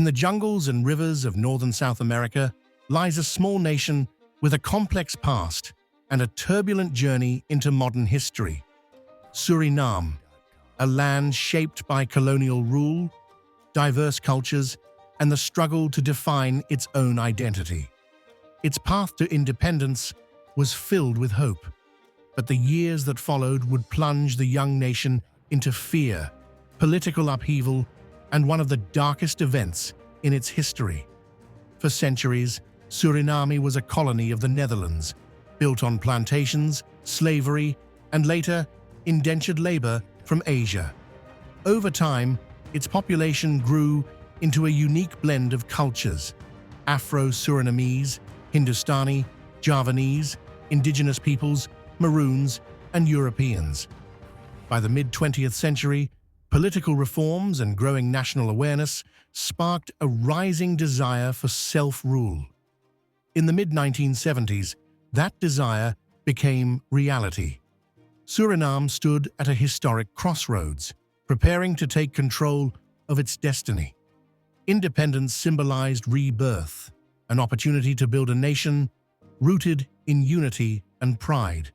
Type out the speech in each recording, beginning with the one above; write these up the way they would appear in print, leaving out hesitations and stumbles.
the jungles and rivers of northern South America lies a small nation with a complex past and a turbulent journey into modern history. Suriname, a land shaped by colonial rule, diverse cultures, and the struggle to define its own identity. Its path to independence was filled with hope, but the years that followed would plunge the young nation into fear, political upheaval, and one of the darkest events in its history. For centuries, Suriname was a colony of the Netherlands, built on plantations, slavery, and later, indentured labor from Asia. Over time, its population grew into a unique blend of cultures: Afro-Surinamese, Hindustani, Javanese, indigenous peoples, Maroons, and Europeans. By the mid-20th century, political reforms and growing national awareness sparked a rising desire for self-rule. In the mid-1970s, that desire became reality. Suriname stood at a historic crossroads, preparing to take control of its destiny. Independence symbolized rebirth, an opportunity to build a nation rooted in unity and pride.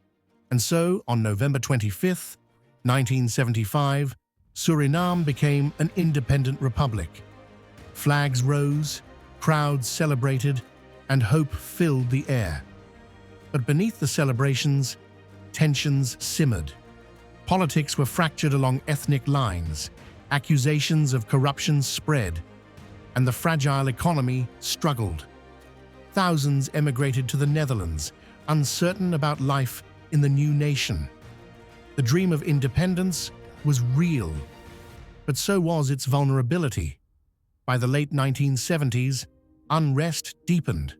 And so, on November 25, 1975, Suriname became an independent republic. Flags rose, crowds celebrated, and hope filled the air. But beneath the celebrations, tensions simmered. Politics were fractured along ethnic lines, accusations of corruption spread, and the fragile economy struggled. Thousands emigrated to the Netherlands, uncertain about life in the new nation. The dream of independence was real, but so was its vulnerability. By the late 1970s, unrest deepened.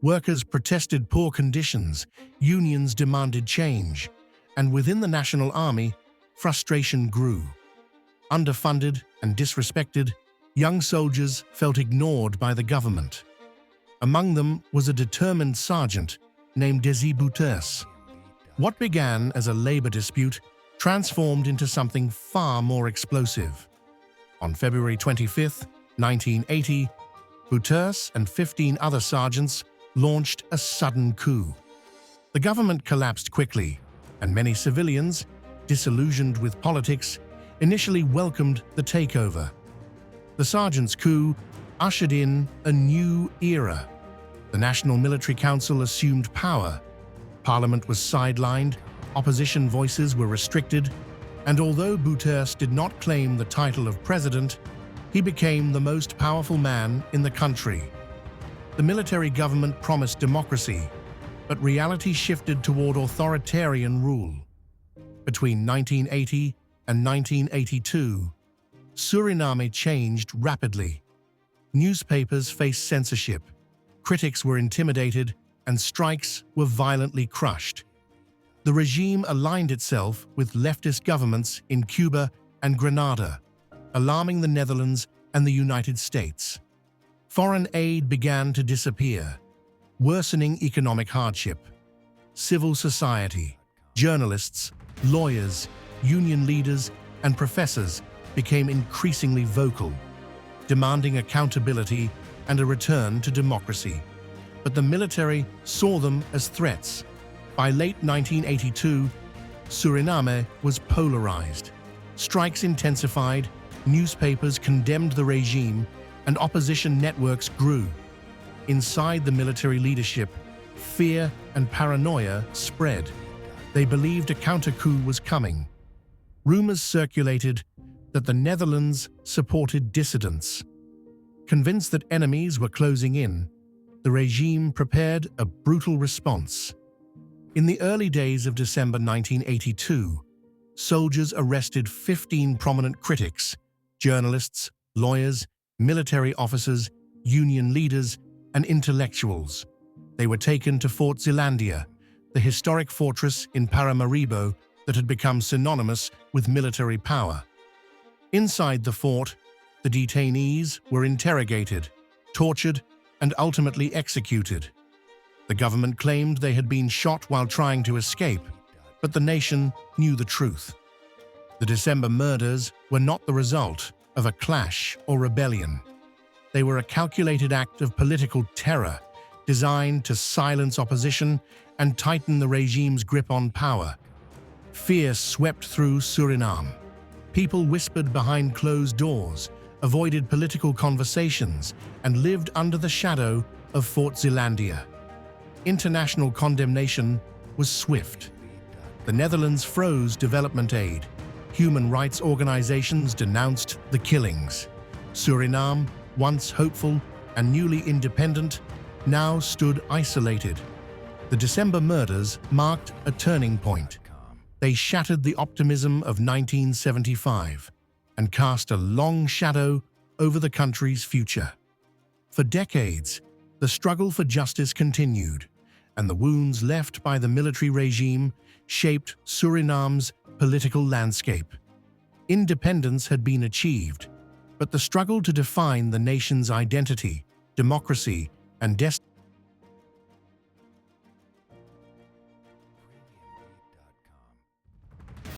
Workers protested poor conditions, unions demanded change, and within the National Army, frustration grew. Underfunded and disrespected, young soldiers felt ignored by the government. Among them was a determined sergeant named Dési Bouterse. What began as a labor dispute transformed into something far more explosive. On February 25, 1980, Bouterse and 15 other sergeants launched a sudden coup. The government collapsed quickly, and many civilians, disillusioned with politics, initially welcomed the takeover. The Sergeants' Coup ushered in a new era. The National Military Council assumed power. Parliament was sidelined, opposition voices were restricted, and although Bouterse did not claim the title of president, he became the most powerful man in the country. The military government promised democracy, but reality shifted toward authoritarian rule. Between 1980 and 1982, Suriname changed rapidly. Newspapers faced censorship, critics were intimidated, and strikes were violently crushed. The regime aligned itself with leftist governments in Cuba and Grenada, alarming the Netherlands and the United States. Foreign aid began to disappear, worsening economic hardship. Civil society, journalists, lawyers, union leaders, and professors became increasingly vocal, demanding accountability and a return to democracy. But the military saw them as threats. By late 1982, Suriname was polarized. Strikes intensified, newspapers condemned the regime, and opposition networks grew. Inside the military leadership, fear and paranoia spread. They believed a counter-coup was coming. Rumors circulated that the Netherlands supported dissidents. Convinced that enemies were closing in, the regime prepared a brutal response. In the early days of December 1982, soldiers arrested 15 prominent critics, journalists, lawyers, military officers, union leaders, and intellectuals. They were taken to Fort Zeelandia, the historic fortress in Paramaribo that had become synonymous with military power. Inside the fort, the detainees were interrogated, tortured, and ultimately executed. The government claimed they had been shot while trying to escape, but the nation knew the truth. The December murders were not the result of a clash or rebellion. They were a calculated act of political terror designed to silence opposition and tighten the regime's grip on power. Fear swept through Suriname. People whispered behind closed doors, avoided political conversations, and lived under the shadow of Fort Zeelandia. International condemnation was swift. The Netherlands froze development aid. Human rights organizations denounced the killings. Suriname, once hopeful and newly independent, now stood isolated. The December murders marked a turning point. They shattered the optimism of 1975 and cast a long shadow over the country's future. For decades, the struggle for justice continued, and the wounds left by the military regime shaped Suriname's political landscape. Independence had been achieved, but the struggle to define the nation's identity, democracy, and destiny